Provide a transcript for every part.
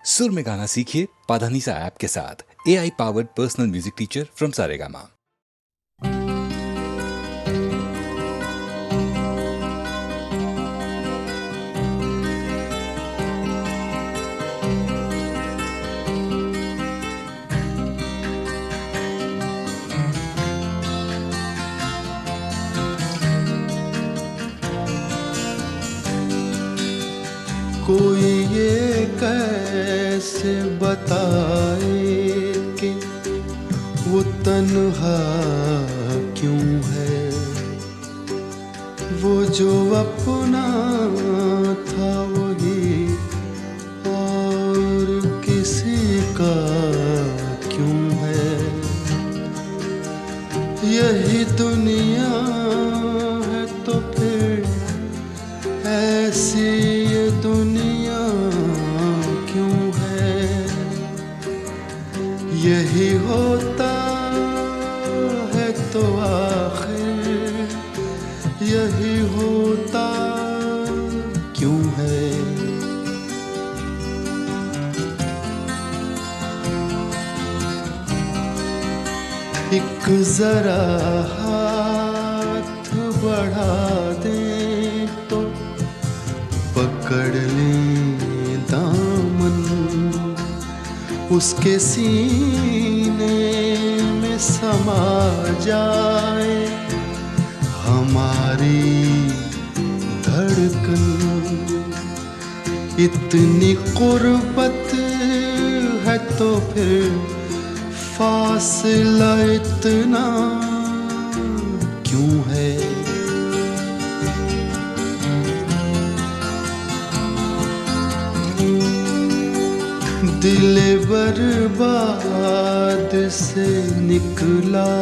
सुर में गाना सीखिए पाधानीसा ऐप के साथ। AI powered personal music teacher from Saregama. कोई ये कैसे बताए कि वो तन्हा क्यों है, वो जो अपना था वही और किसी का क्यों है। यही दुनिया है तो फिर ऐसी ये दुनिया क्यों है। यही होता है तो आखिर यही होता क्यों है। एक जरा हाथ बढ़ा दें तो पकड़ लें दामन, उसके सीने में समा जाए हमारी धड़कन। इतनी कुर्बत है तो फिर फासला इतना क्यों है। दिल बर्बाद से निकला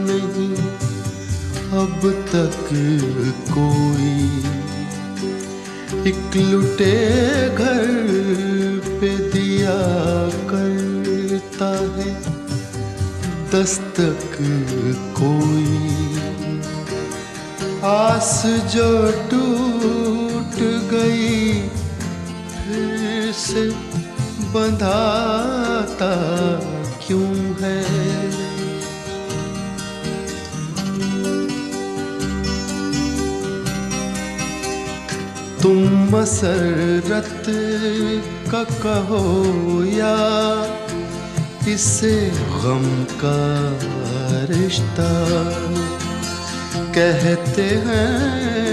नहीं अब तक कोई। एक लुटे घर पे दिया करता है दस्तक कोई। आस जो टूट गई फिर से बंधाता क्यों है। तुम मसरत का कहो या इसे गम का रिश्ता। कहते हैं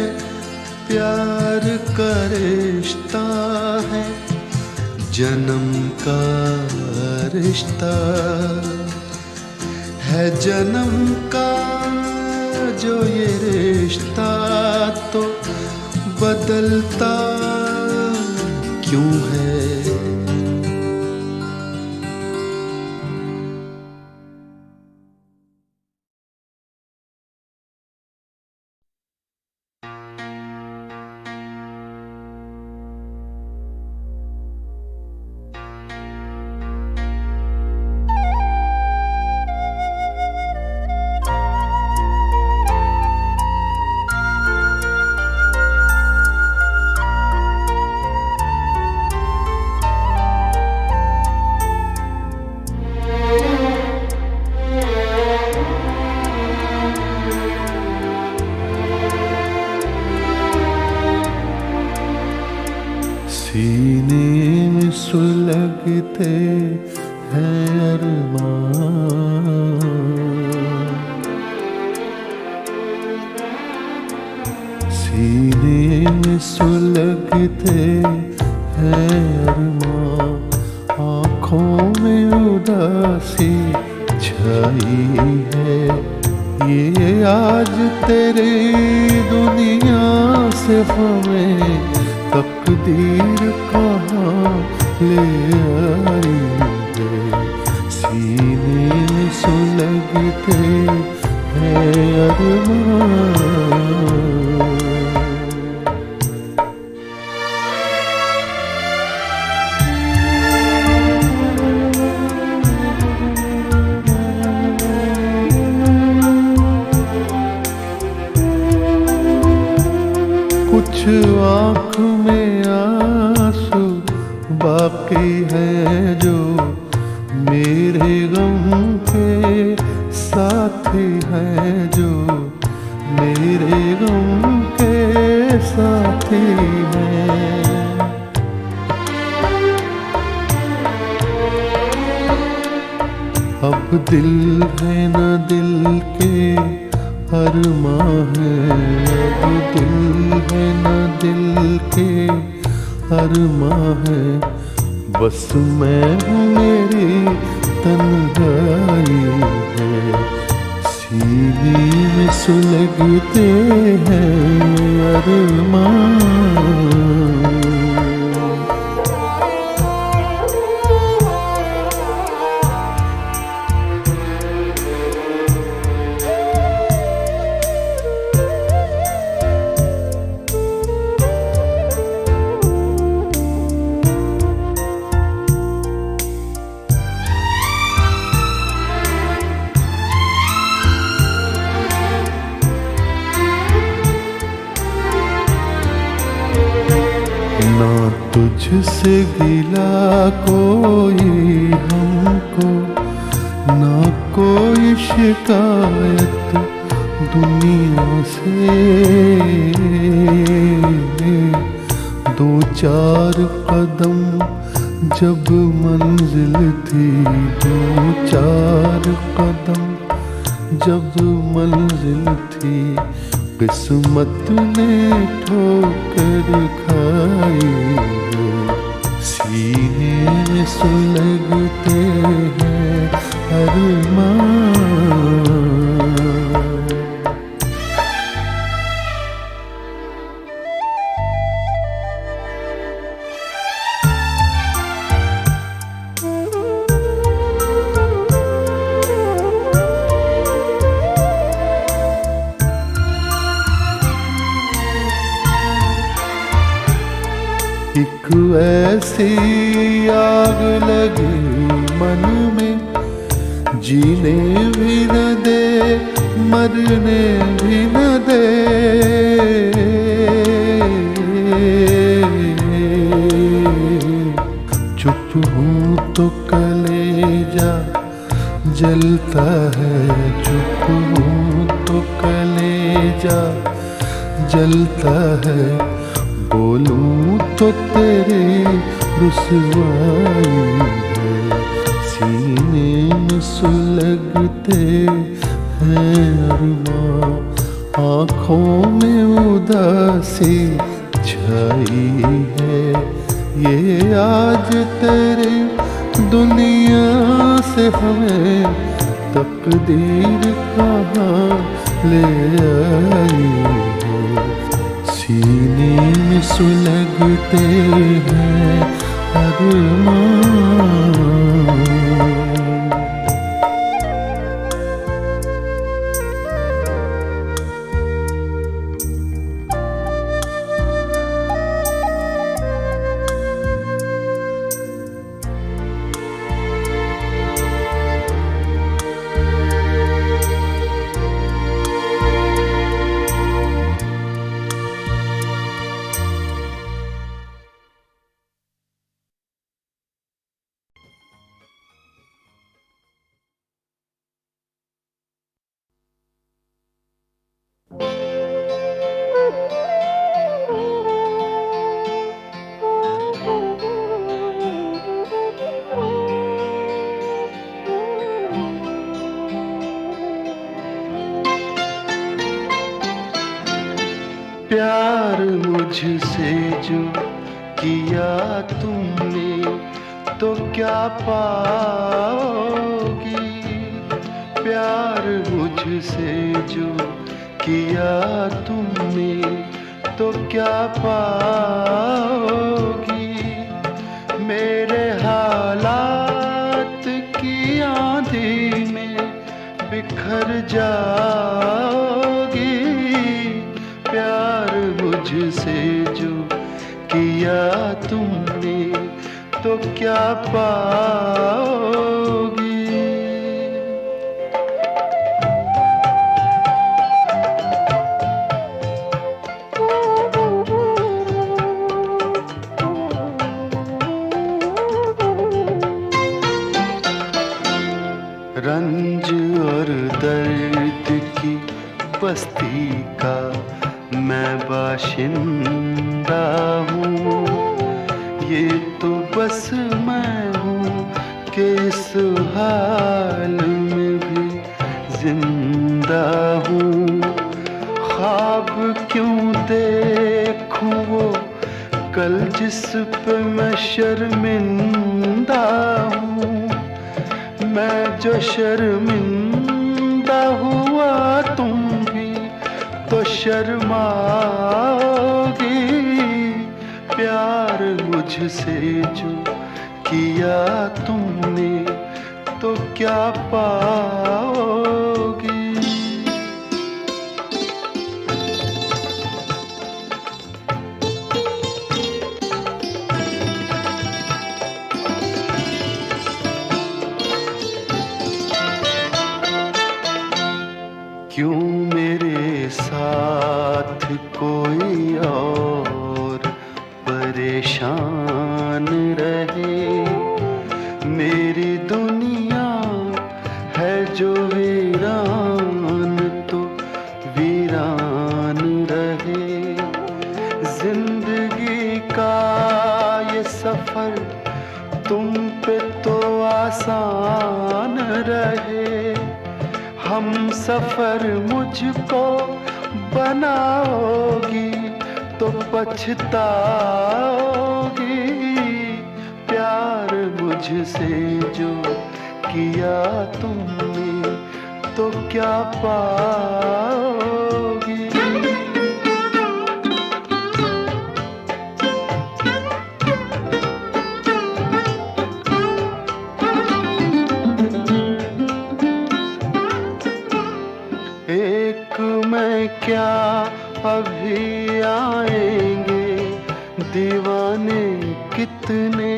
प्यार का रिश्ता है जन्म का रिश्ता है। जन्म का जो ये रिश्ता तो बदलता क्यों है। सीने में सुलगते हैं अरमान, सीने में सुलगते हैं अरमान। आँखों में उदासी छाई है, ये आज तेरी दुनिया से हमें तकदीर कहाँ ले आई है। सीने में सुलगते हैं अरमान। कुछ आँख में आंसू बाकी साथी है जो मेरे गम के, साथी है जो मेरे गम के साथी हैं। अब दिल है न दिल के अरमां है, अब दिल है न दिल के अरमां है, बस मैं हूँ मेरी तन्हाई है। सीने में सुलगते हैं अरमां। ना तुझसे गिला कोई हमको, ना कोई शिकायत दुनिया से। दो चार कदम जब मंजिल थी, दो चार कदम जब मंजिल थी, किस्मत ने ठोकर खाई है। सीने में सुलगते हैं अरमां। एक ऐसी आग लगी मन में, जीने भी न दे मरने भी न दे। चुप हूँ तो कलेजा जलता है, चुप हूँ तो कलेजा जलता है, बोलूं तो तेरी रुसवाई है। सीने में सुलगते हैं अरमां, आँखों में उदासी छाई है। ये आज तेरी दुनिया से हमें तकदीर कहाँ ले आई है। सीने में सुलगते हैं अरमां। प्यार मुझसे जो किया तुमने तो क्या पाओगी। प्यार मुझसे जो किया तुमने तो क्या पाओगी। मेरे हालात की आंधी में बिखर जाओगी। प्यार मुझसे जो किया तुमने तो क्या पाओगी। रंज और दर्द की बस्ती का मैं बाशिंदा हूँ। ये तो बस मैं हूँ कि इस हाल में भी जिंदा हूँ। ख्वाब क्यों देखूं वो कल जिस पे मैं शर्मिंदा हूँ। मैं जो शर्मिंदा हुआ तुम भी तो शर्माओगी। प्यार मुझसे जो किया तुमने तो क्या पाओगी। क्यों मेरे साथ कोई और परेशान रहे। मेरी दुनिया है जो वीरान तो वीरान रहे। जिंदगी का ये सफर तुम पे तो आसान रहे। हम सफर मुझको बनाओगी तो पछताओगी। प्यार मुझसे जो किया तुमने तो क्या पाओगी। एक में क्या अभी आएंगे दीवाने कितने।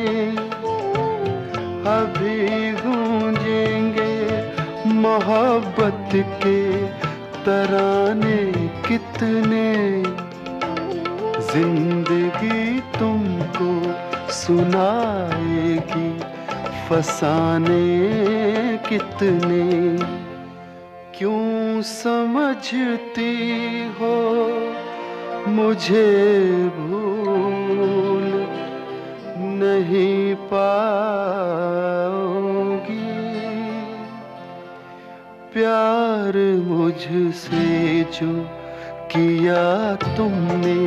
अभी गूंजेंगे मोहब्बत के तराने कितने। जिंदगी तुमको सुनाएगी फसाने कितने। क्यों समझती हो मुझे भूल नहीं पाओगी। प्यार मुझसे जो किया तुमने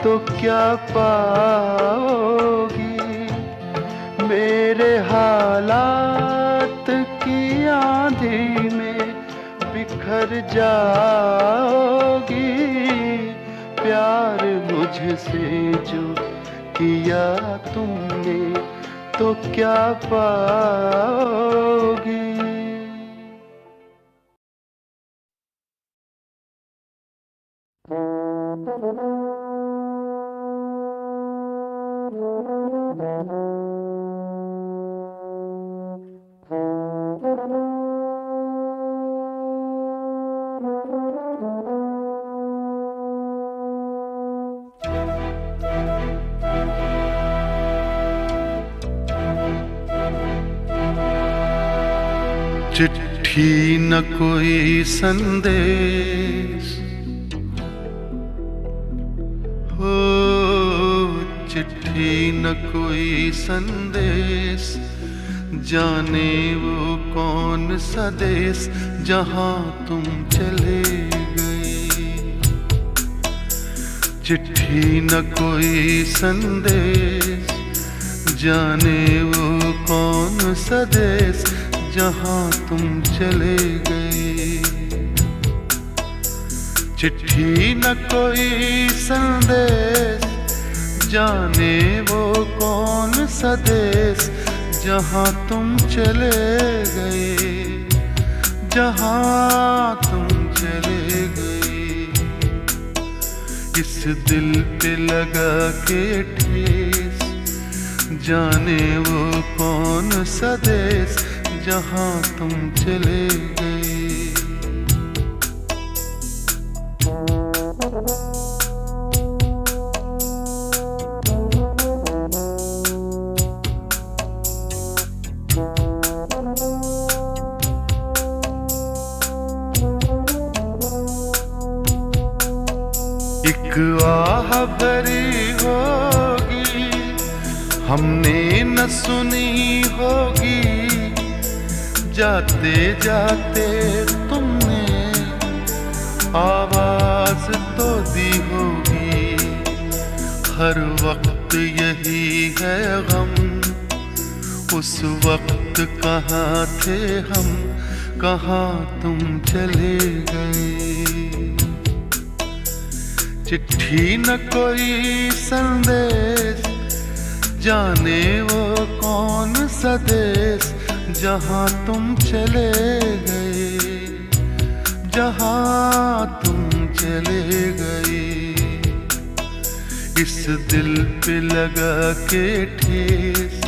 तो क्या पाओगी। मेरे हालात की आंधी में बिखर जाओगी। प्यार मुझसे जो किया तुमने तो क्या पाओगी। चिट्ठी न कोई संदेश हो। चिट्ठी न कोई संदेश जाने वो कौन सा देश जहां तुम चले गए। चिट्ठी न कोई संदेश जाने वो कौन सा देश जहां तुम चले गए। चिट्ठी न कोई संदेश जाने वो कौन सा देश जहां तुम चले गए। जहां तुम चले गए। इस दिल पे लगा के ठेस जाने वो कौन सा देश जहां तुम चले गए। आखरी होगी, हमने न सुनी होगी, जाते जाते तुमने आवाज तो दी होगी। हर वक्त यही है गम, उस वक्त कहाँ थे हम, कहाँ तुम चले गए। चिट्ठी न कोई संदेश, जाने वो कौन सा देश, जहाँ तुम चले गए, जहाँ तुम चले गए। इस दिल पे लगा के ठेस,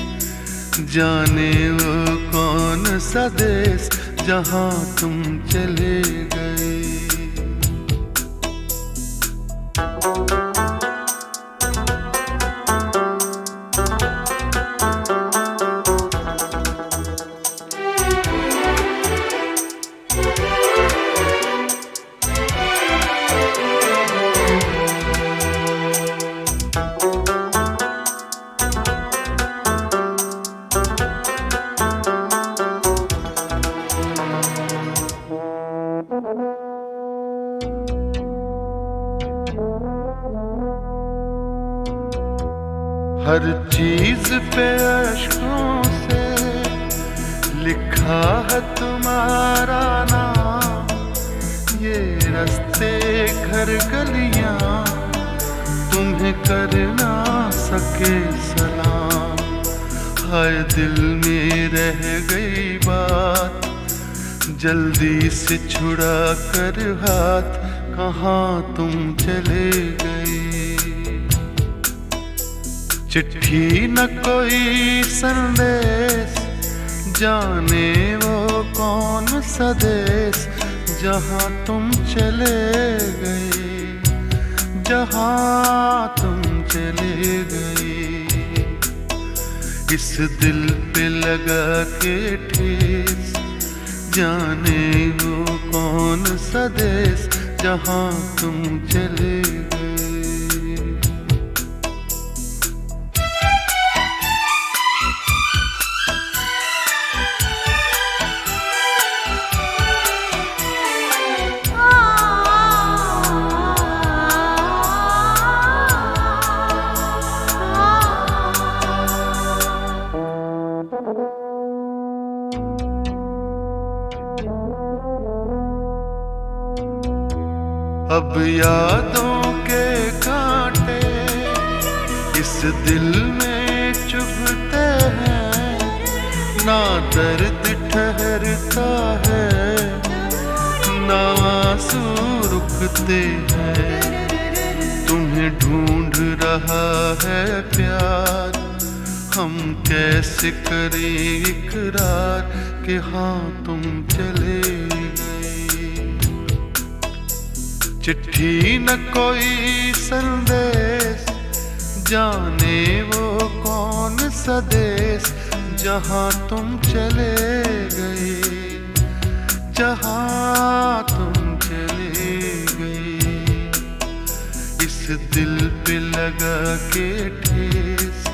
जाने वो कौन सा देश, जहाँ तुम चले गए। हर चीज पे अश्कों से लिखा है तुम्हारा नाम, ये रास्ते घर गलियां तुम्हें कर ना सके सलाम। हाय दिल में रह गई बात, जल्दी से छुड़ा कर हाथ, कहाँ तुम चले गए। चिट्ठी न कोई संदेश, जाने वो कौन सा देश, जहाँ तुम चले गए, जहाँ तुम चले गए। इस दिल पे लगा के ठेस, जाने वो कौन सा देश, जहाँ तुम चले गए। अब यादों के कांटे इस दिल में चुभते हैं, ना दर्द ठहरता है, ना आंसू रुकते हैं। तुम्हें ढूंढ रहा है प्यार, हम कैसे करें इकरार कि हाँ तुम चले गए। चिट्ठी न कोई संदेश, जाने वो कौन सा देश, जहाँ तुम चले गए, जहाँ तुम चले गए। इस दिल पे लगा के ठेस,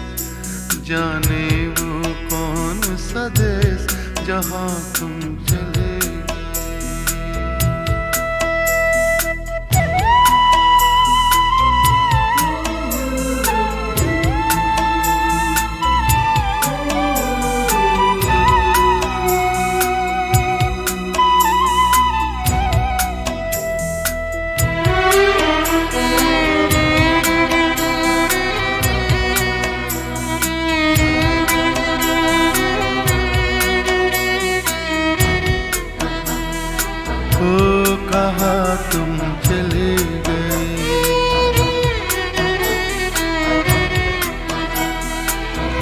जाने वो कौन सा देश, जहाँ तुम चले गए। कहाँ तुम चले गए,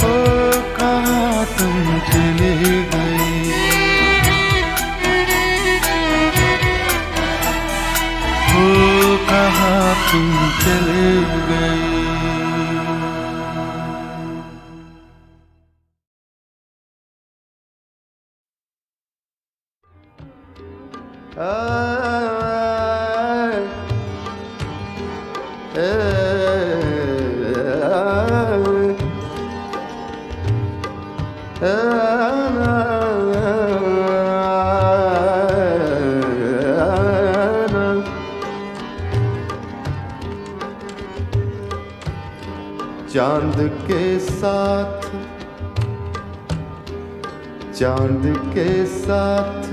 ओ कहाँ तुम चले गए, ओ कहाँ तुम चले गए। आ चांद के साथ, चांद के साथ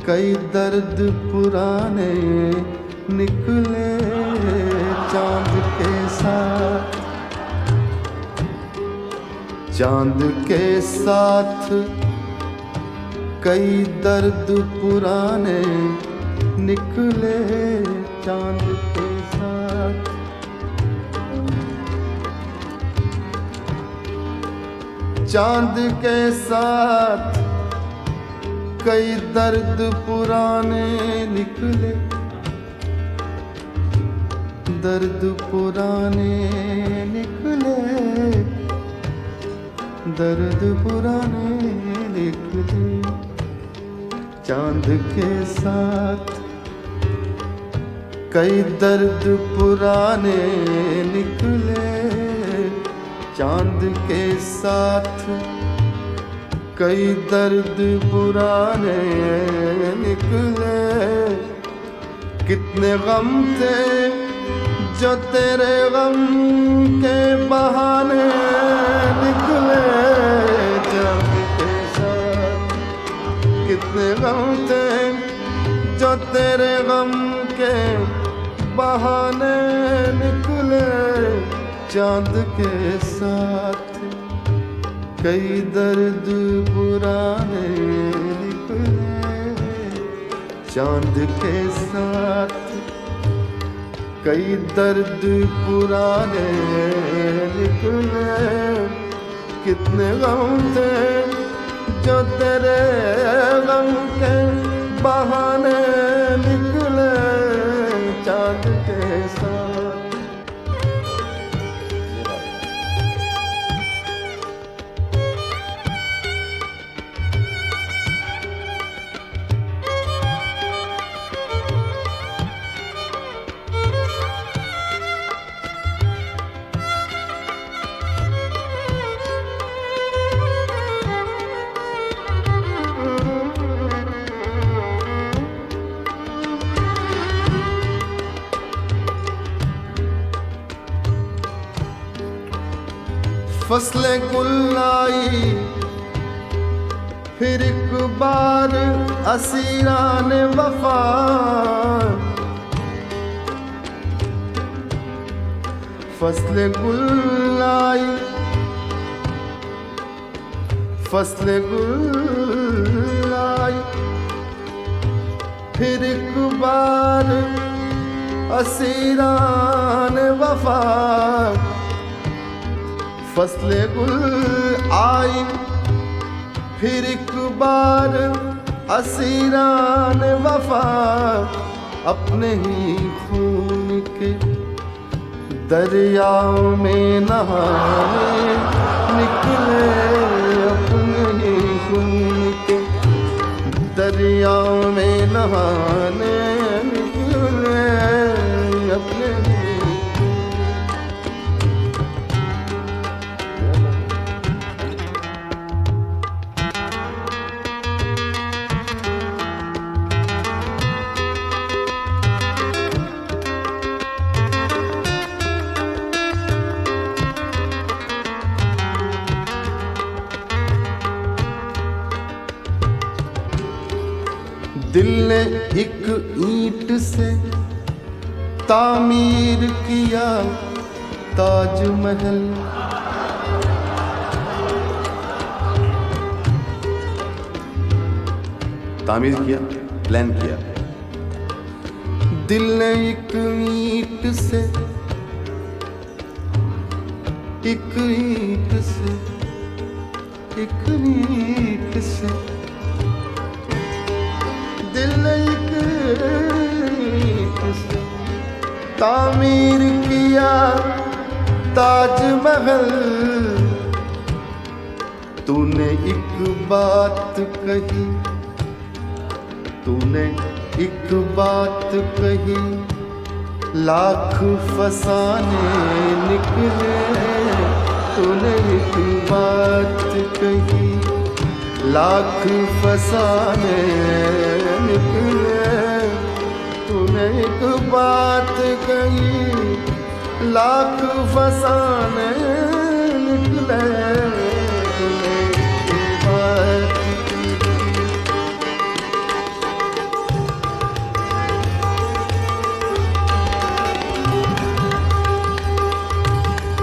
कई दर्द पुराने निकले। चांद के साथ, चांद के साथ कई दर्द पुराने निकले। चांद के साथ, चांद के साथ कई दर्द पुराने निकले। दर्द पुराने निकले, दर्द पुराने निकले। चांद के साथ कई दर्द पुराने निकले। चांद के साथ कई दर्द पुराने निकले। कितने गम थे जो तेरे गम के बहाने निकले। चांद के साथ कितने गम थे जो तेरे गम के बहाने निकले। चांद के साथ कई दर्द पुराने निकले। चांद के साथ कई दर्द पुराने निकले। कितने गम थे जो तेरे गम के बहाने निकले। चांद के साथ फसलें गुल आई फिर एक बार असीरान वफा। फसलें गुल आई, फसलें गुल आई फिर एक बार असीरान वफा। फसलें गुल आई फिर एक बार असीरान वफा। अपने ही खून के दरियाओं में नहाने निकले। अपने ही खून के दरियाओं में नहाने निकले। अपने दिल ने एक ईंट से तामीर किया ताजमहल। तामीर किया, प्लान किया। दिल ने एक ईंट से, एक ईंट से, एक ईंट से दिल ने एक ईंट से तामीर किया ताजमहल। तूने एक बात कही, तूने एक बात कही, लाख फसाने निकले। तूने एक बात लाख फसाने निकले, तूने एक बात कही, लाख फसाने निकले, तूने एक बात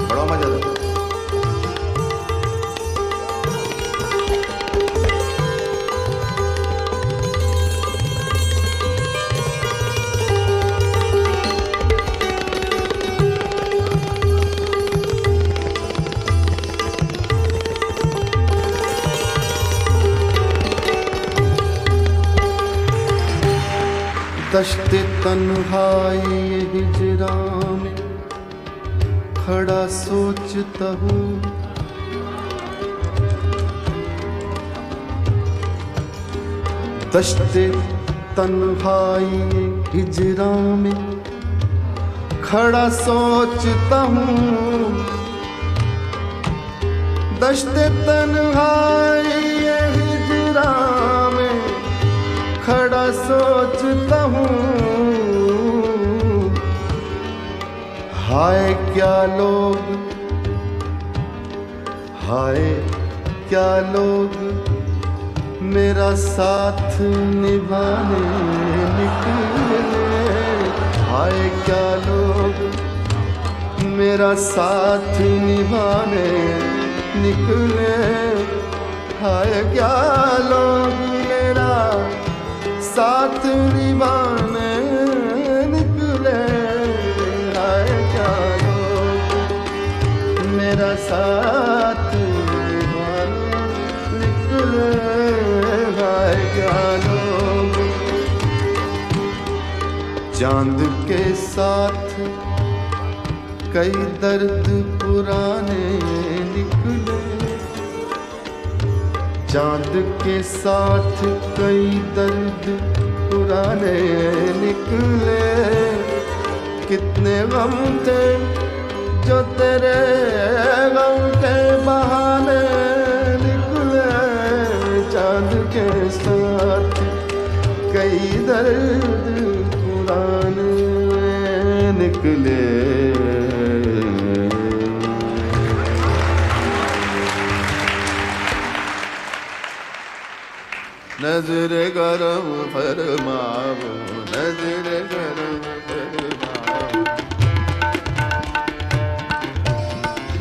बड़ा मजा आता। दश्ते तन्हाई हिजरा में खड़ा सोचता हूँ, दश्ते तन्हाई हिजरा में खड़ा सोचता हूँ, दश्ते तन्हाई हिजरा में खड़ा सोचता हूँ। हाय क्या लोग, हाय क्या लोग मेरा साथ निभाने निकले, हाय क्या लोग मेरा साथ निभाने निकले, हाय क्या लोग मेरा साथ निभाने निकले, हाय क्या लोग मेरा साथ निभाने निकले, हाय क्या लोग। चांद के साथ कई दर्द पुराने निकले, चांद के साथ कई दर्द पुराने निकले, कितने गम थे जो तेरे गम के बहाने निकले, चांद के साथ कई दर्द पुराने निकले। नजर गरम फरमाओ, नजर गरम फरमाओ,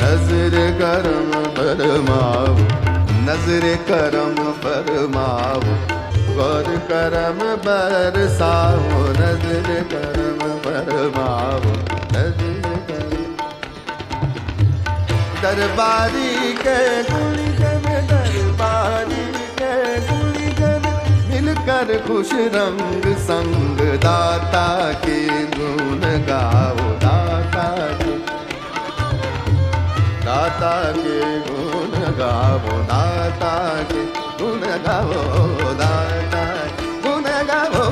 नजर गरम फरमाओ, नजर करम फरमाओ, गौर करम बरसाओ, नजर करम फरमाओ, नजर करम। दरबारी के गुलिगन, दरबारी के गुलिगन मिलकर खुश रंग संग दाता के गुण गाओ, दाता के, दाता के गुण गाओ, दाता के गुण गाओ, दाता गुण गाओ,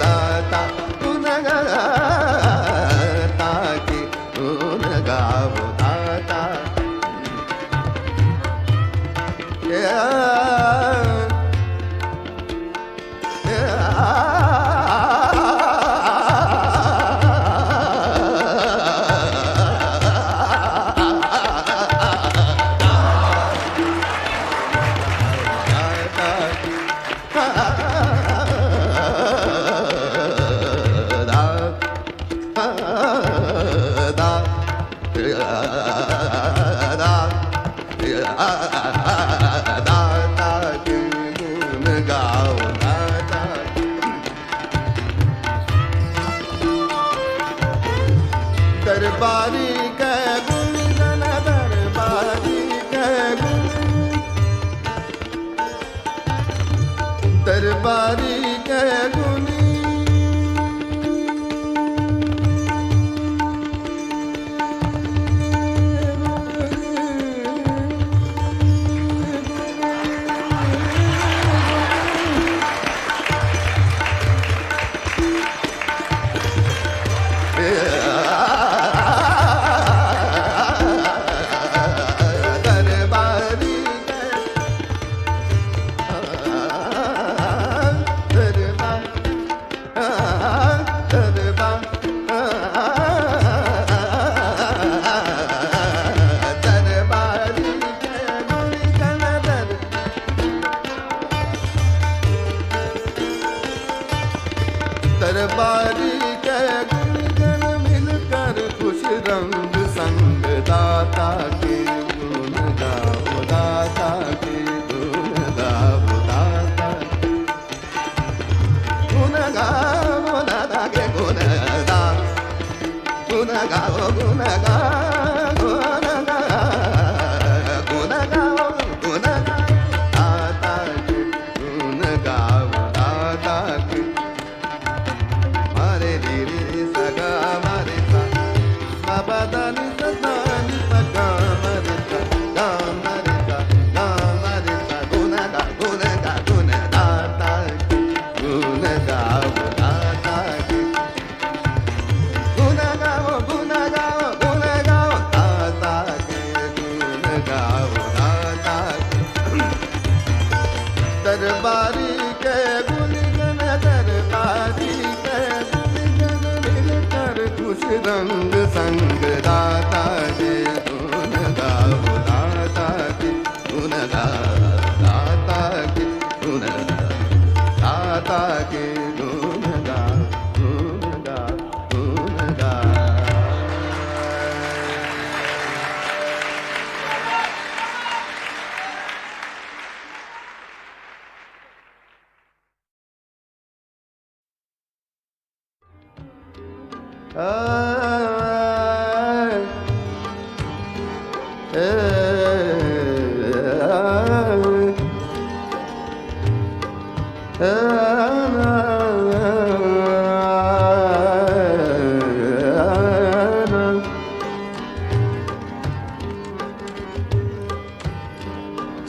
दाता गुण गाओ, दाता के गुण गाओ, दाता दरबारी के गुलिगन, दरबारी के दरबारी के गुनी दरबारी के गुनगन दरबारी के गुनगन मिलकर खुश रंग संग दाता के गुण गाओ दाता के गुण गाओ दाता के गुण गाओ दाता के गुण गाओ गुण गाओ गुण गाओ।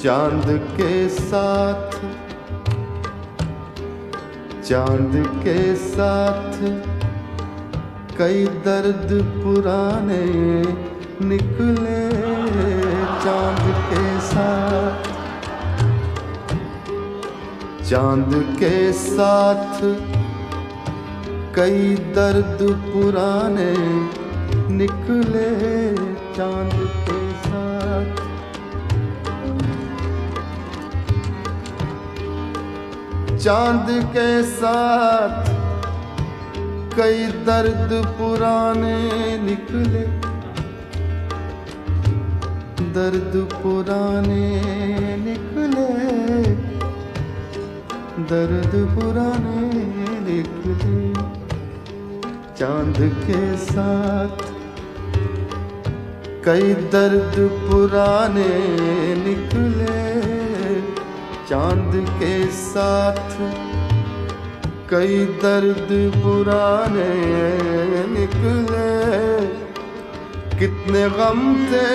चांद के साथ चांद के साथ कई दर्द पुराने निकले। चांद के साथ चांद के साथ कई दर्द पुराने निकले। चांद के साथ चांद के साथ कई दर्द पुराने निकले। दर्द पुराने निकले। दर्द पुराने निकले। चांद के साथ कई दर्द पुराने निकले। चांद के साथ कई दर्द पुराने निकले। कितने गम थे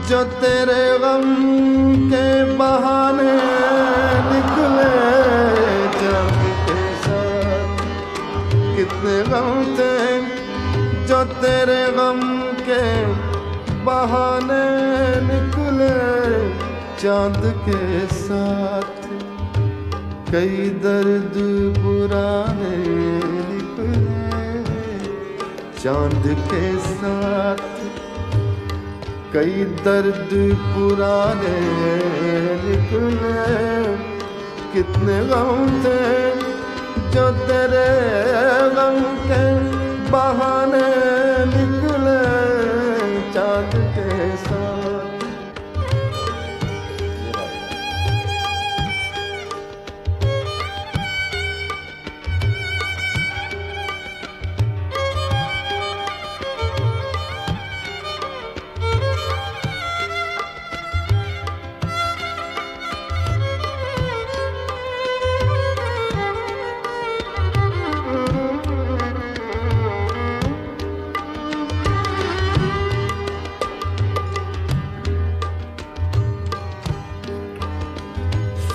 जो तेरे गम के बहाने निकले। चांद के साथ कितने गम थे जो तेरे गम के बहाने निकले। चांद के साथ कई दर्द पुराने निकले। चांद के साथ कई दर्द पुराने निकले। कितने गम थे जो तेरे गम के बहाने निकले। चांद के साथ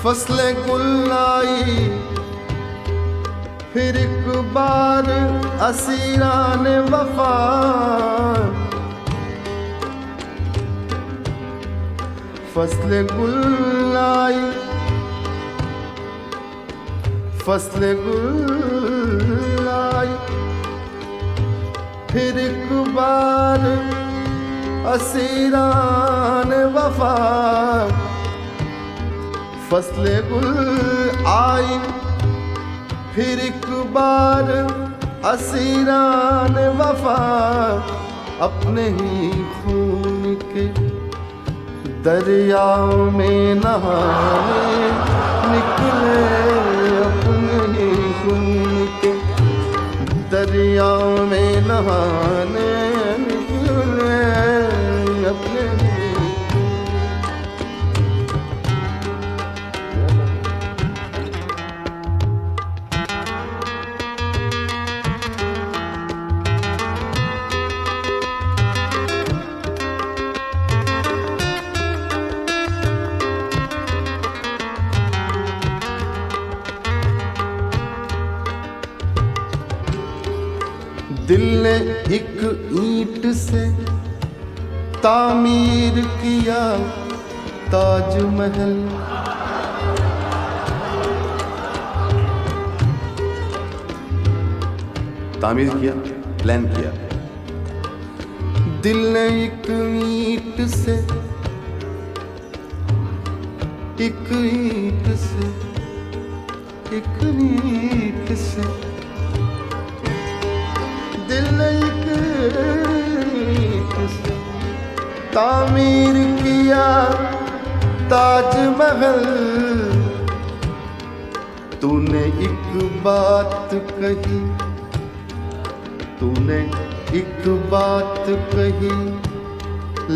फसले गुल आई फिर एक बार असीरान वफा। फसले गुल आई फसले गुल आई फिर एक बार असीरान वफा। फसले गुल आई फिर एक बार असीरान वफा। अपने ही खून के दरियाओं में नहाने निकले। अपने ही खून के दरियाओं में नहाने निकले। अपने दिल ने एक ईंट से तामीर किया ताजमहल। तामीर किया, प्लान किया। दिल ने एक ईंट से, एक ईंट से, एक ईंट से, दिल ने एक ईंट से तामीर किया ताजमहल। तूने एक बात कही, तूने एक बात कही,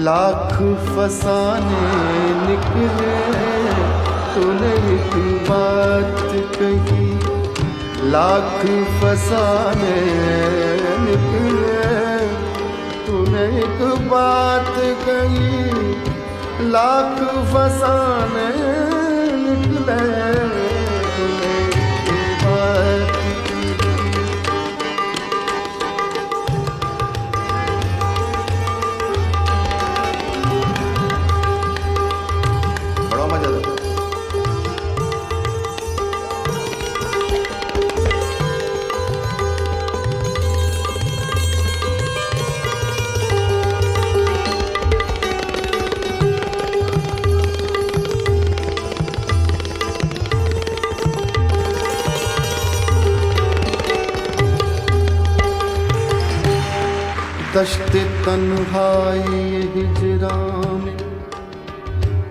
लाख फसाने निकले। तूने एक बात कही, लाख फसाने निकले। तूने एक बात कही, लाख फसाने निकले। तूने एक बात बड़ा मजा आता। दश्ते तन्हाई हिजरा में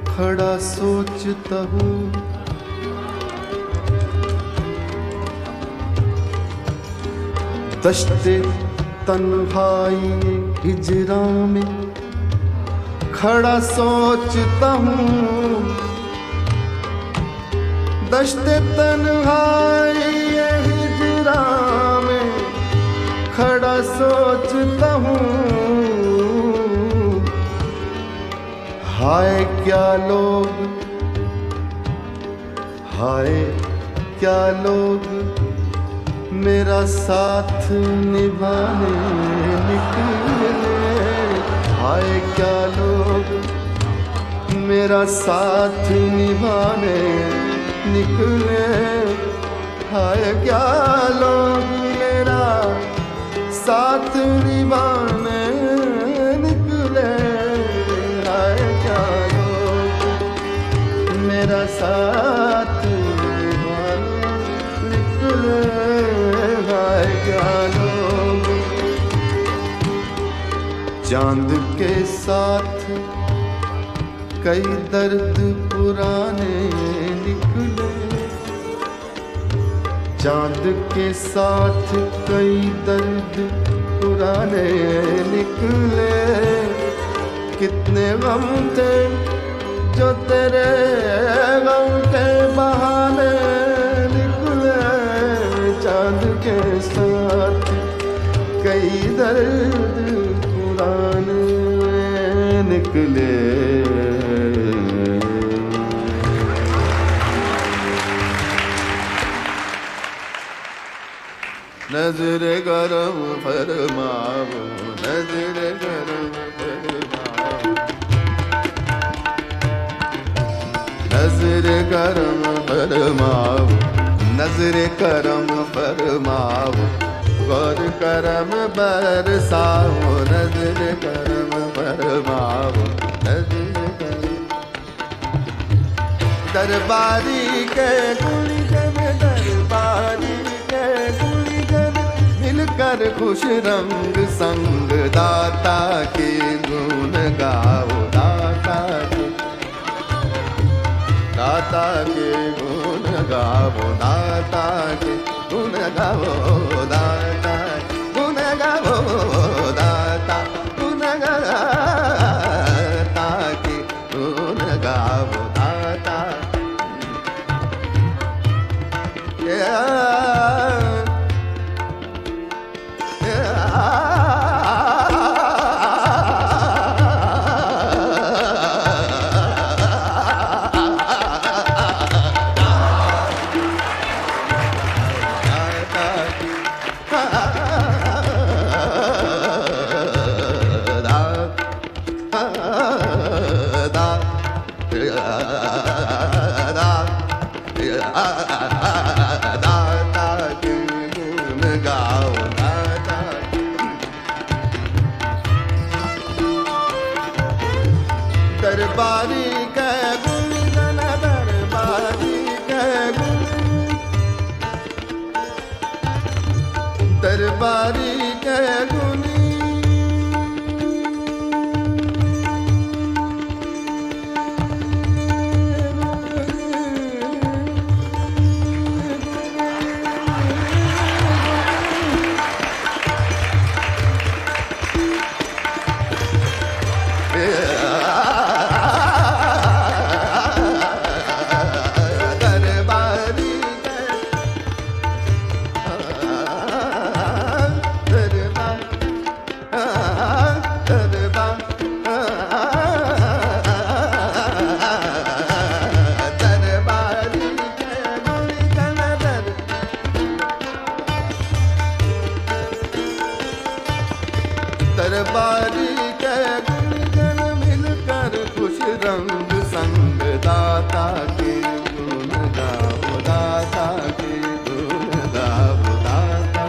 खड़ा सोचता हूँ। दश्ते तन्हाई हिजरा में खड़ा सोचता हूँ। दश्ते तन्हाई हिजरा में खड़ा सोचता हूँ। हाय क्या लोग, हाय क्या लोग मेरा साथ निभाने निकले। हाय क्या लोग मेरा साथ निभाने निकले। हाय क्या लोग मेरा साथ निभाने निकले। हाय क्या लोग मेरा साथ निभाने निकले। हाय क्या लोग चांद के साथ कई दर्द पुराने निकले। चांद के साथ कई दर्द पुराने निकले। कितने गम थे जो तेरे गम के बहाने निकले। चांद के साथ कई दर्द पुराने निकले। नजर गरम फरमाओ, नजर गरम फरमाओ, नजर गरम फरमाओ, नजर करम फरमाओ, गौर करम बरसाओ। नजर करम फरमाओ, नजर करम। दरबारी के गुलिगन, दरबारी के गुलिगन मिलकर खुश रंग संग दाता के गुण गाओ। दाता के, दाता के गुण गाओ। दाता के गुण गाओ। दाता गुण गाओ। दाता गुण गाओ। दाता के गुण गाओ। दाता दाता के गुण गाओ। दरबारी के गुनी दरबारी के गुण गण मिलकर खुश रंग संग दाता के गुण गाओ, दाता के गुण गाओ, दाता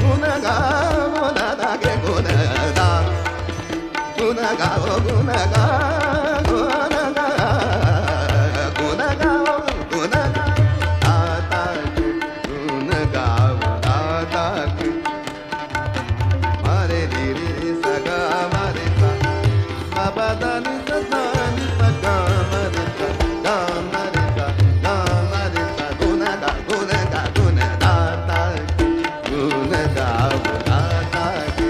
गुण गाओ, दाता के गुण गाओ, गुण गाओ, गुण गाओ, गुण गाओ, गुण गाओ, गुण गाओ, दाता के गुण गाओ, दाता के मारे रे सगा मारे सा बाबा दानी सदानी सगा मारे सा गा मारे सा गा मारे सा गुना गा दाता के गुण गाओ, दाता के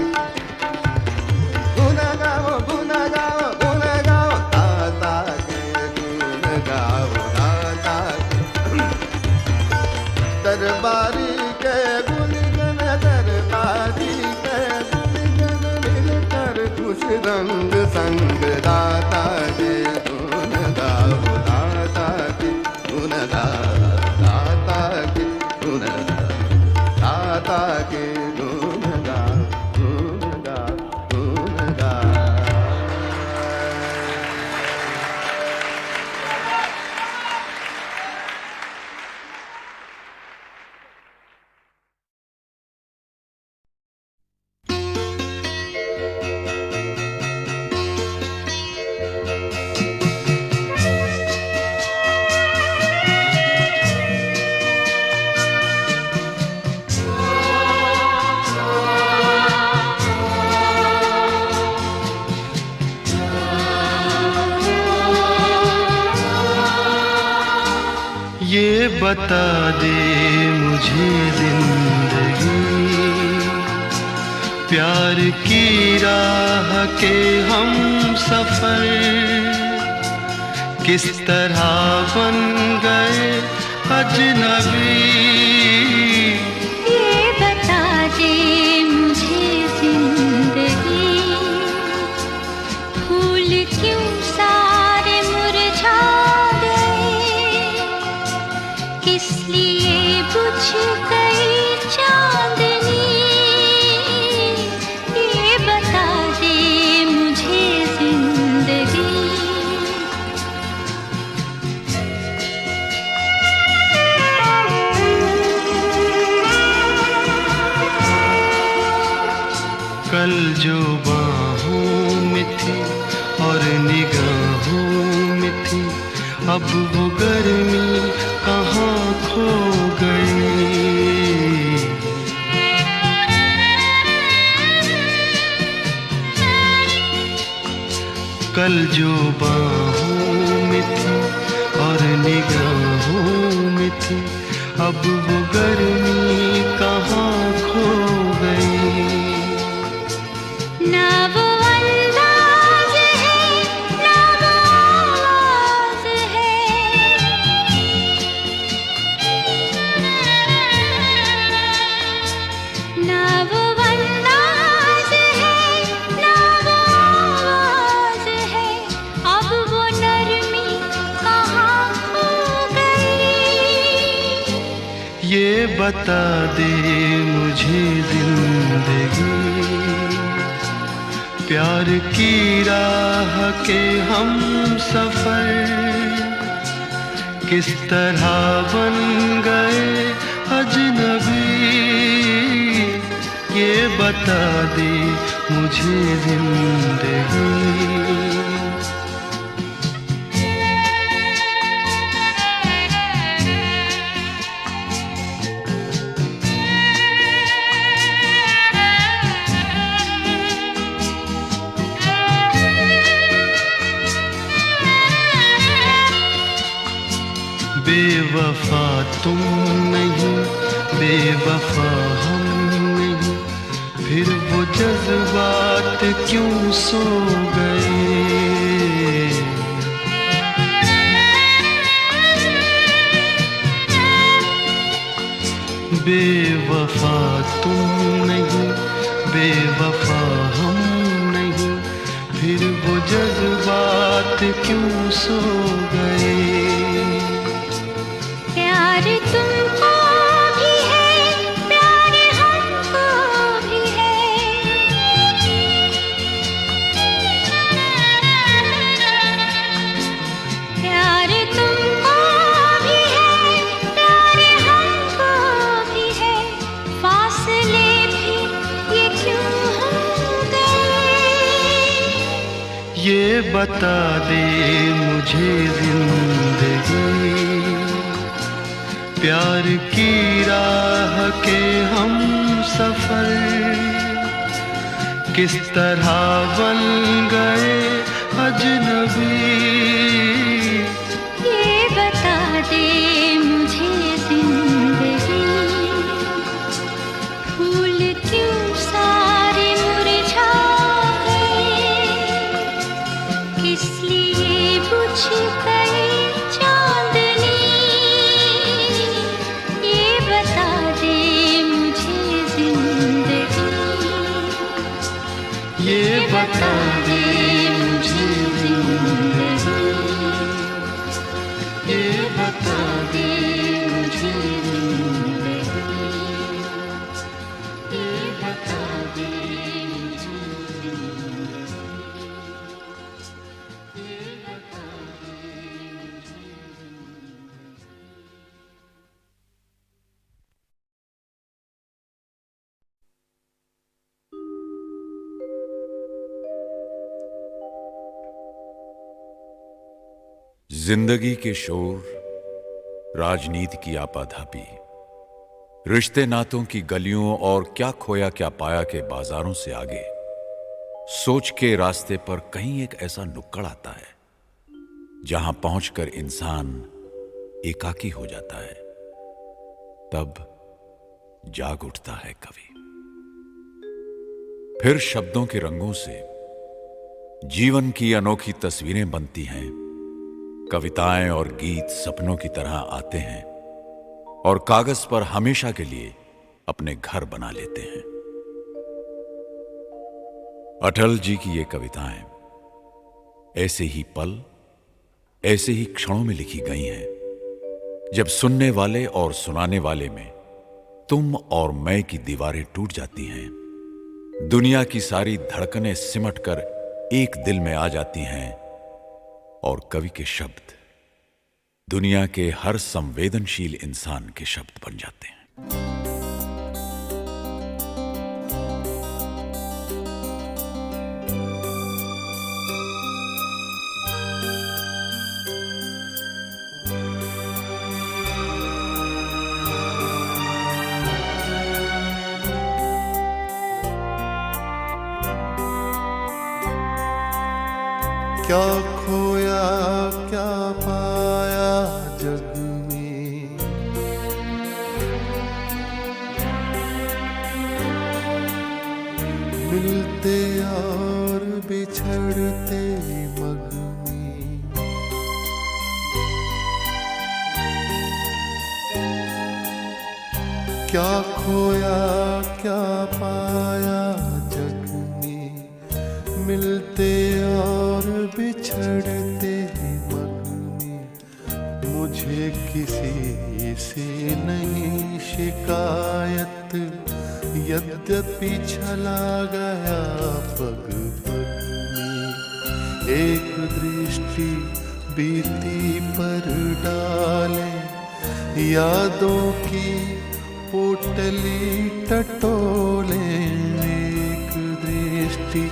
गुना गाओ दाता के गुण गाओ, दाता के दरबारी के गुण गण दरबारी के खुश रंग संग दाता के गुण गाओ, दाता के गुण गाओ, दाता के गुण दाता के गुण गाओ, गुण गाओ, गुण गाओ। ये बता दे मुझे जिंदगी प्यार की राह के हम सफर किस तरह बन गए अजनबी। ये बता दे मुझे जिंदगी फूल क्यों सारे मुरझा गए, किस लिए बुझ गई चांदनी। ये बता दे मुझे जिंदगी। कल जो बाहों में थी और निगाहों में थी, अब वो गर्मी कहाँ खो गई। कल जो बाहों में थी और निगाहों में थी, अब वो गर्मी कहाँ खो गई। ना वो अंदाज है ना वो आवाज है, ना वो अंदाज है ना वो आवाज है, अब वो नरमी कहाँ खो गई। ये बता दे मुझे जिंदगी प्यार की राह के हम सफर किस तरह बन गए अजनबी। ये बता दे मुझे जिंदगी। बेवफा तुम नहीं, बेवफा हम नहीं, फिर वो जज्बात क्यों सो गए। बेवफा तुम नहीं, बेवफा हम नहीं, फिर वो जज्बात क्यों सो गए। प्यार तुमको भी है, प्यार हमको भी है। प्यार तुमको भी है, प्यार हमको भी है। फासले भी ये क्यों हो गए। ये बता दे मुझे जिंदगी, प्यार की राह के हम सफर किस तरह बन गए अजनबी। ये बता दे मुझे जिंदगी, फूल क्यों सारे मुरझा गए। किस लिए बुझ गई चांदनी। ये बता दे मुझे जिंदगी, ये बता दे मुझे जिंदगी, ये बता दे मुझे जिंदगी, ये बता दे मुझे जिंदगी, ये बता दे मुझे। जिंदगी के शोर, राजनीति की आपाधापी, रिश्ते नातों की गलियों और क्या खोया क्या पाया के बाजारों से आगे, सोच के रास्ते पर कहीं एक ऐसा नुक्कड़ आता है जहां पहुंचकर इंसान एकाकी हो जाता है। तब जाग उठता है कवि। फिर शब्दों के रंगों से जीवन की अनोखी तस्वीरें बनती हैं। कविताएं और गीत सपनों की तरह आते हैं और कागज पर हमेशा के लिए अपने घर बना लेते हैं। अटल जी की ये कविताएं ऐसे ही पल, ऐसे ही क्षणों में लिखी गई हैं जब सुनने वाले और सुनाने वाले में तुम और मैं की दीवारें टूट जाती हैं। दुनिया की सारी धड़कनें सिमटकर एक दिल में आ जाती हैं और कवि के शब्द दुनिया के हर संवेदनशील इंसान के शब्द बन जाते हैं। क्या खोया क्या पाया जग में, मिलते और बिछड़ते मग में। क्या खोया क्या पाया जग में, मिलते और बिछड़ते मग में। मुझे किसी से नहीं शिकायत, यद्यपि छला गया पग पग में। एक दृष्टि बीती पर डाले, यादों की पोटली टटोले। एक दृष्टि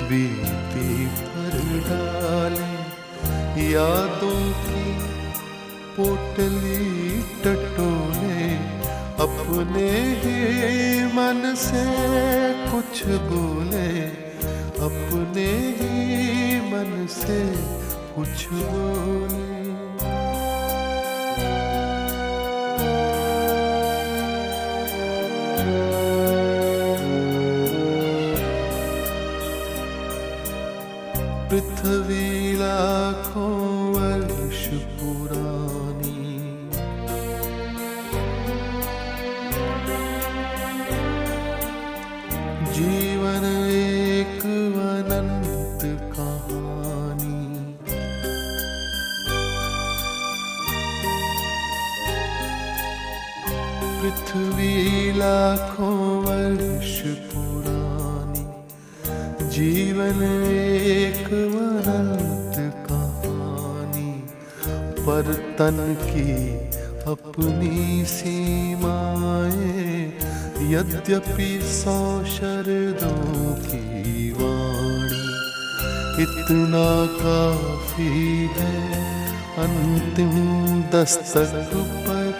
बीती पर डाले, यादों की पोटली टटोले। अपने ही मन से कुछ बोले, अपने ही मन से कुछ बोले। पृथ्वी लाखों वर्ष पुरानी, जीवन एक अनंत कहानी। पृथ्वी लाखों वर्ष पुरानी, जीवन एक अनंत कहानी। पर तन की अपनी सीमाएं, यद्यपि 100 शरदों की वाणी। इतना काफी है अंतिम दस्तक पर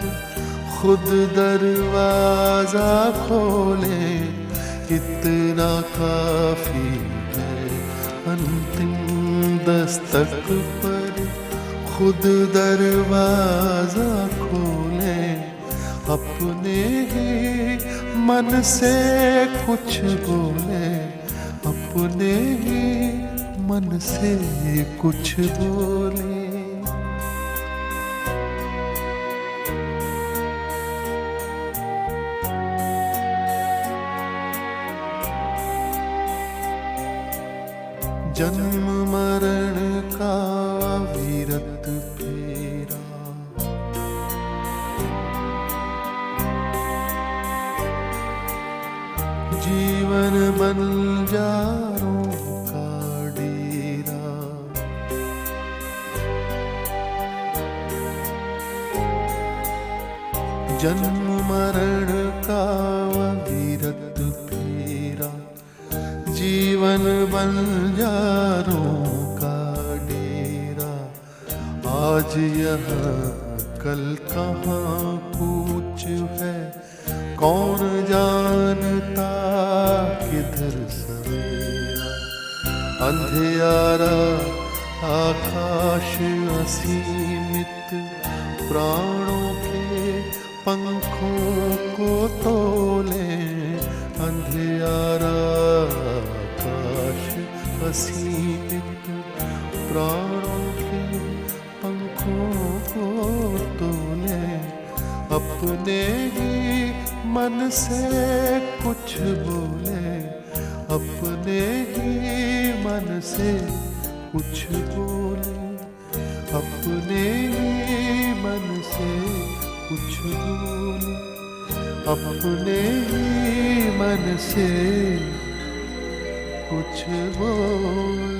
खुद दरवाजा खोले। इतना काफी है अंतिम दस्तक पर खुद दरवाजा खोले। अपने ही मन से कुछ बोले, अपने ही मन से कुछ बोले। जन्म मरण का अविरत फेरा, जीवन बंजारों का डेरा। जन्म मरण का अविरत फेरा, जीवन बंजारों का डेरा। आज यहाँ कल कहाँ पूछ है, कौन जानता किधर सवेरा। अंधियारा आकाश असीमित, प्राणों के पंखों को तोले। अंधियारा आकाश असीमित, प्राणों के पंखों को तोले। अपने ही मन से कुछ बोले, अपने ही मन से कुछ बोले। अपने ही मन से कुछ बोले, अपने ही मन से कुछ बोले।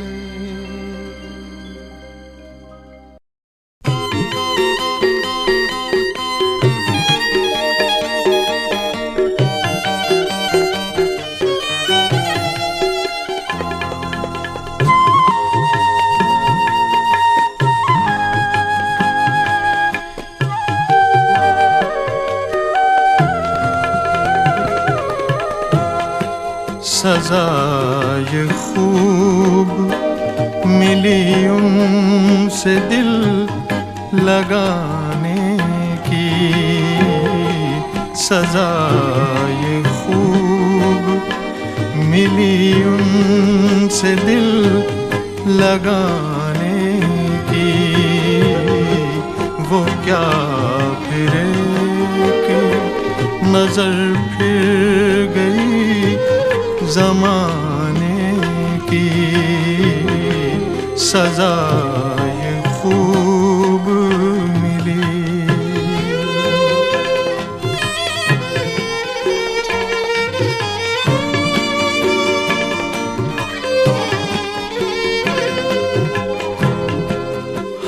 सज़ाए खूब मिली उनसे दिल लगाने की। सज़ाए खूब मिली उनसे दिल लगाने की। वो क्या फिर एक नजर फिर गई ज़माने की। सज़ाए खूब मिली।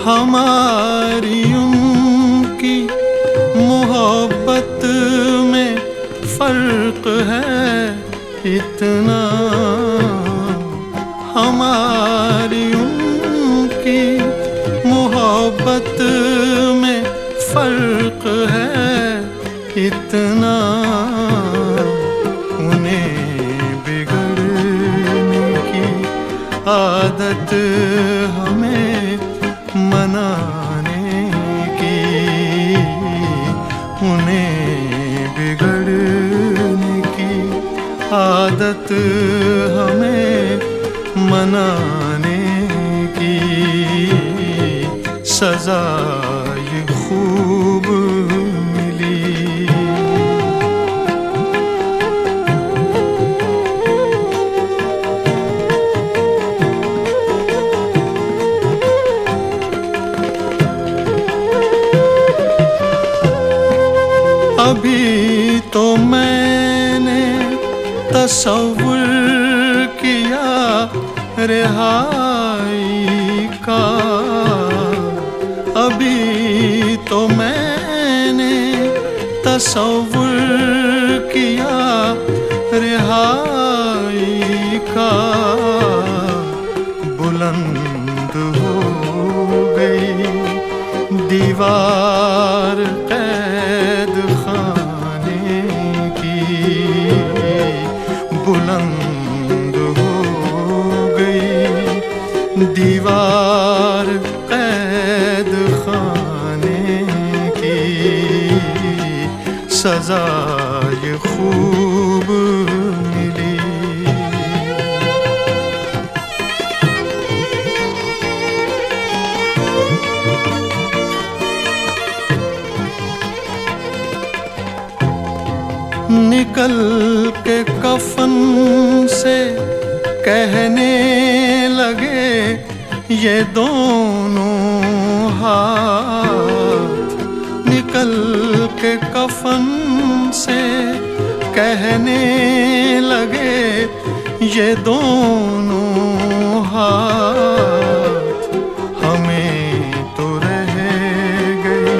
हमारी उनकी मोहब्बत में फर्क है इतना। हमारी उनकी मोहब्बत में फर्क है इतना। उन्हें बिगड़ने की आदत हमें मनाने की। उन्हें बिगड़ने की आदत हमें मनाने सजा ये खूब मिली। अभी तो मैंने तसव्वुर किया रिहाई का, अभी तो मैंने तसव्वुर किया रिहाई का। बुलंद हो गई दीवार कैद खाने की, बुलंद हो गई दीवार कैद खाने की। सजा ये खूब मिली। निकल के कफन से कहने लगे ये दोनों हाथ, निकल के कफन से कहने लगे ये दोनों हाथ। हमें तो रह गई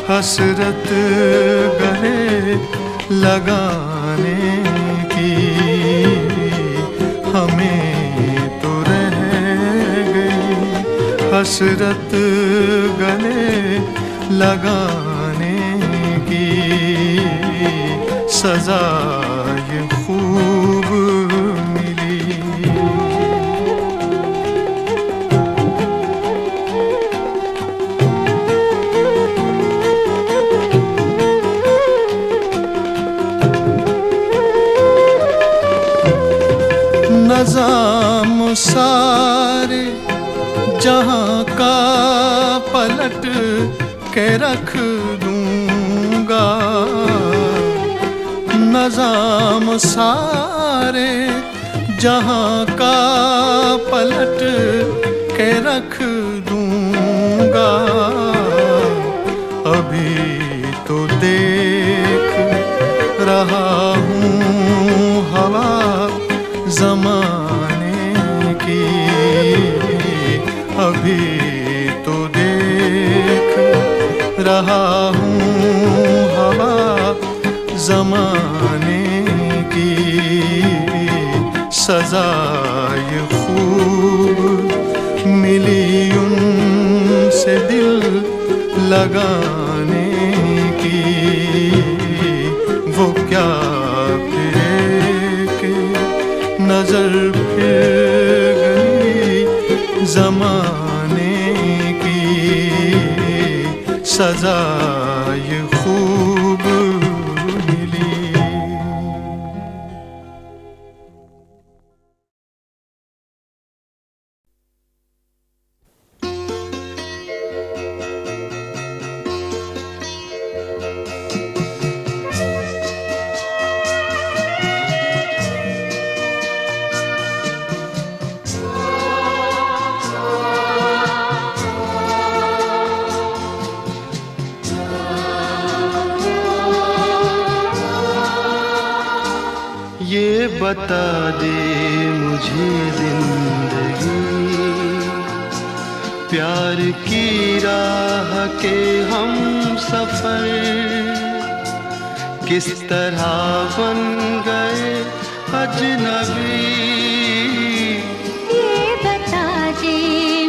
हसरत गले लगाने की, हमें तो रह गई हसरत गले लगाने की। सजा ये खूब मिली। नज़ाम सारे जहां का पलट के रख दूंगा, नज़ाम सारे जहां का पलट के रख दूंगा। अभी तो देख रहा हूँ हवा ज़माने की, अभी तो देख रहा हूँ हवा ज़माने की। सजा ये खूब मिली उनसे दिल लगाने की। वो क्या नजर फिर गई ज़माने की। सजा ये खूब मिली। ये बता दे मुझे जिंदगी, प्यार की राह के हम सफर किस तरह बन गए अजनबी। ये बता दे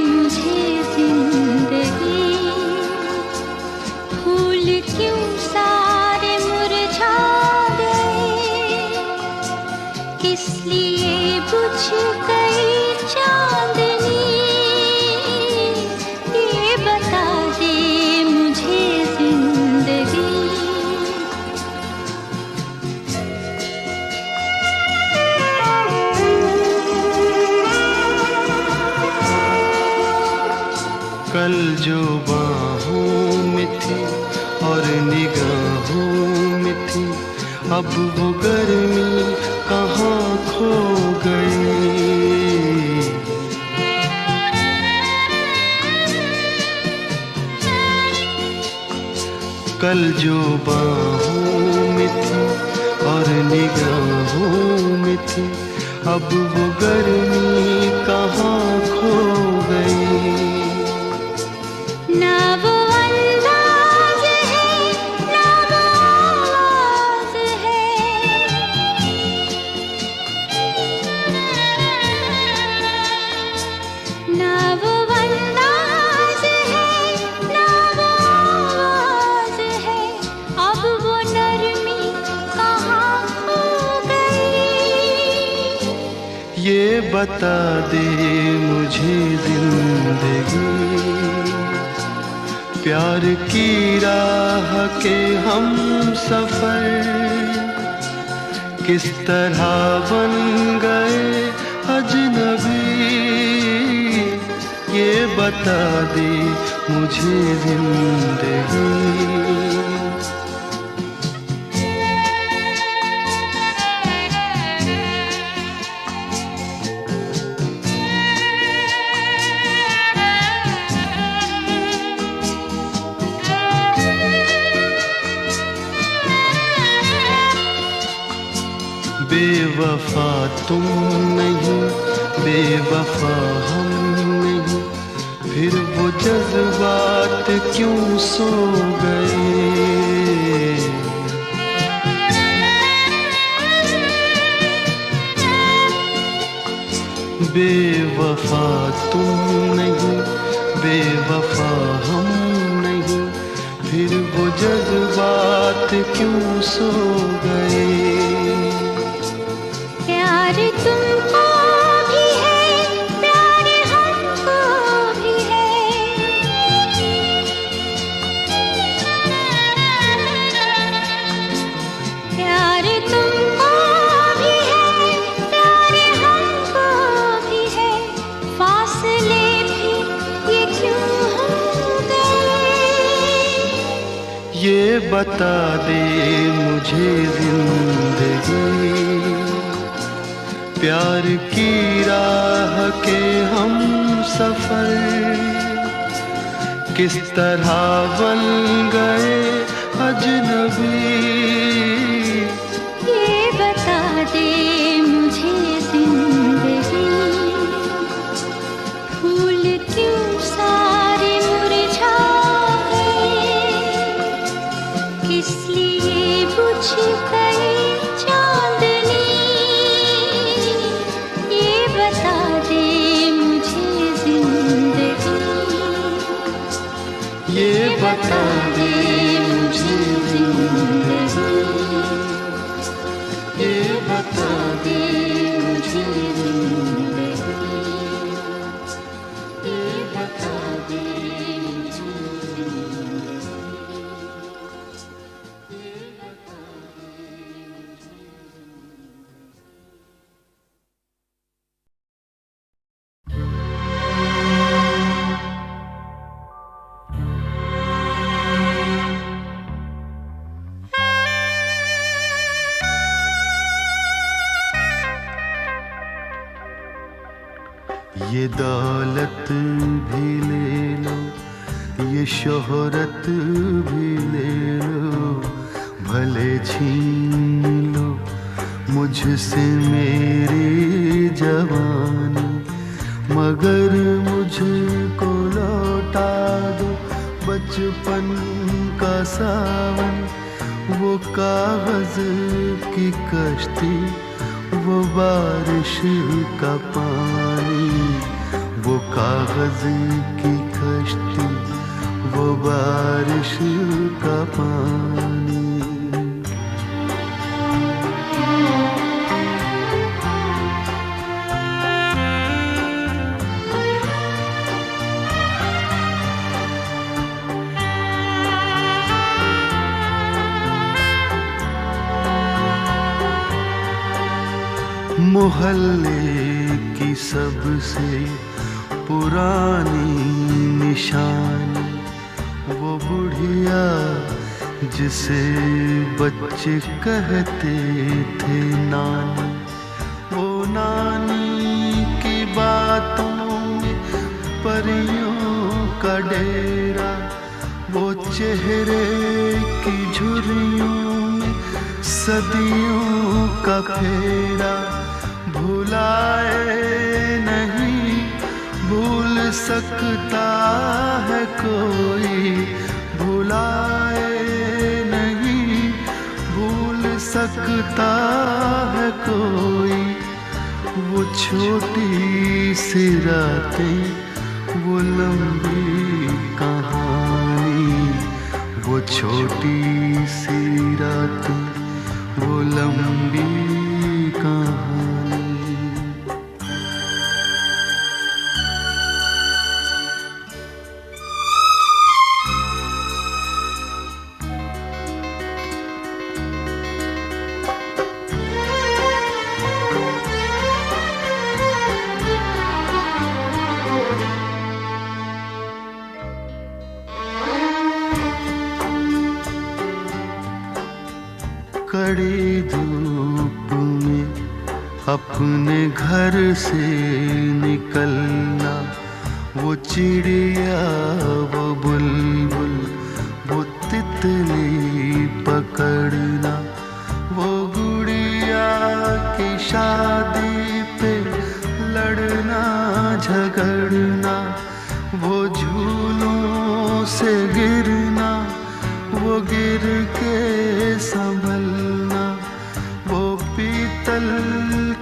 मुझे जिंदगी, फूल क्यों सारे मुरझा गए, किस लिए बुझ गई चांदनी। ये बता दे मुझे जिंदगी। कल जो बाहों में थी और निगाहों में थी, अब वो गर्मी कहाँ खो गई। कल जो बाहों में थी और निगाहों में थी, अब वो गर्मी कहाँ खो गई। ना वो अंदाज है, ना वो आवाज है, ना वो अंदाज है, ना वो आवाज है, अब वो नरमी कहाँ खो गई। ये बता दे मुझे जिंदगी, प्यार की राह के हम सफर किस तरह बन गए अजनबी। ये बता दे मुझे जिंदगी। बेवफा तुम नहीं, बेवफा हम नहीं, फिर वो जज्बात क्यों सो गए। बेवफा तुम नहीं, बेवफा हम नहीं, फिर वो जज्बात क्यों सो गए। प्यार तुमको भी है, प्यार हमको भी है, प्यार तुमको भी है, प्यार हमको भी है, फासले भी ये क्यों हो गए। ये बता दे मुझे जिंदगी, प्यार की राह के हम सफर किस तरह बन गए अजनबी। ये बता दे मुझे जिंदगी, फूल क्यों सारे मुरझा गए, किस लिए बुझ गई चांदनी। ये बता दे मुझे जिंदगी, ये बता दे मुझे जिंदगी, ये बता दे मुझे जिंदगी, ये बता दे मुझे जिंदगी। ये दौलत भी ले लो, ये शोहरत भी ले लो, भले छीन लो मुझसे मेरी जवानी, मगर मुझको लौटा दो बचपन का सावन। वो कागज की कश्ती, वो बारिश का पानी, वो कागज की कश्ती, वो बारिश का पानी। मोहल्ले की सबसे पुरानी निशानी, वो बुढ़िया जिसे बच्चे कहते थे नानी, वो नानी की बातों में परियों का डेरा, वो चेहरे की झुर्रियों में सदियों का फेरा, भुलाए नहीं भूल सकता है कोई, भुलाए नहीं भूल सकता है कोई, वो छोटी सी रातें, वो लंबी कहानी, वो छोटी सी रातें, वो लंबी कहानी। कड़ी धूप में अपने घर से निकलना, वो चिड़िया वो बुलबुल वो तितली पकड़ना, वो गुड़िया की शादी पे लड़ना झगड़ना, वो झूलों से गिरना, वो गिर के संभलना, वो पीतल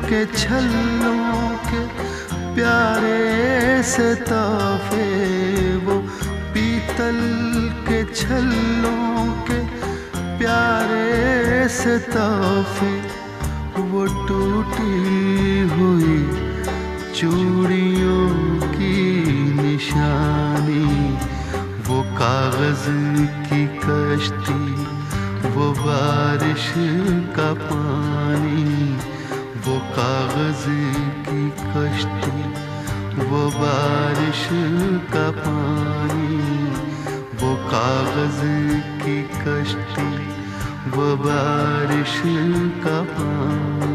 के छल्लों के प्यारे से तोहफे, वो पीतल के छल्लों के प्यारे से तोहफे, वो टूटी हुई चूड़ियों की निशानी, वो कागज की कश्ती, वो बारिश का पानी, वो कागज की कश्ती, वो बारिश का पानी, वो कागज की कश्ती, वो बारिश का पानी।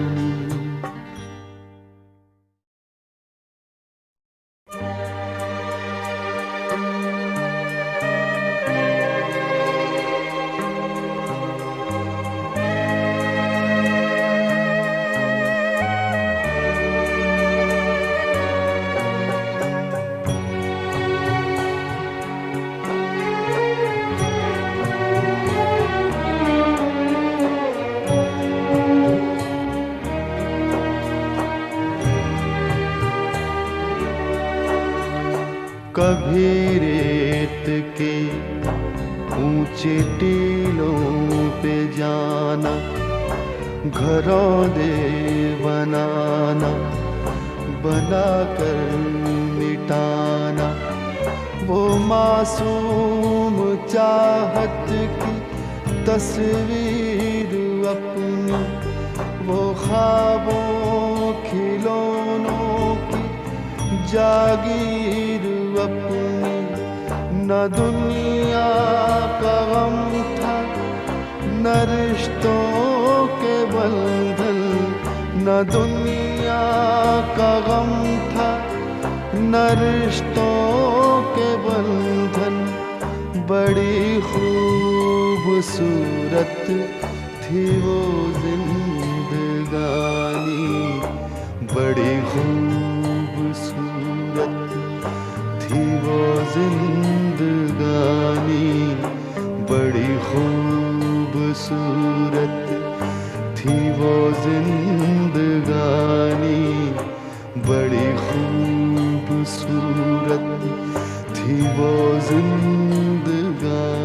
कभी रेत के ऊंचे टीलों पे जाना, घरों दे बनाना, बनाकर मिटाना, वो मासूम चाहत की तस्वीर अपनी, वो ख्वाबों खिलौनों की जागीर अपनी, न दुनिया का गम था न रिश्तों के बंधन, न दुनिया का गम था न रिश्तों के बंधन, बड़ी खूबसूरत थी वो जिंदगानी, बड़ी खूबसूरत थी वो जिंदगानी, बड़ी खूबसूरत थी वो जिंदगानी, बड़ी खूबसूरत थी वो जिंदगानी।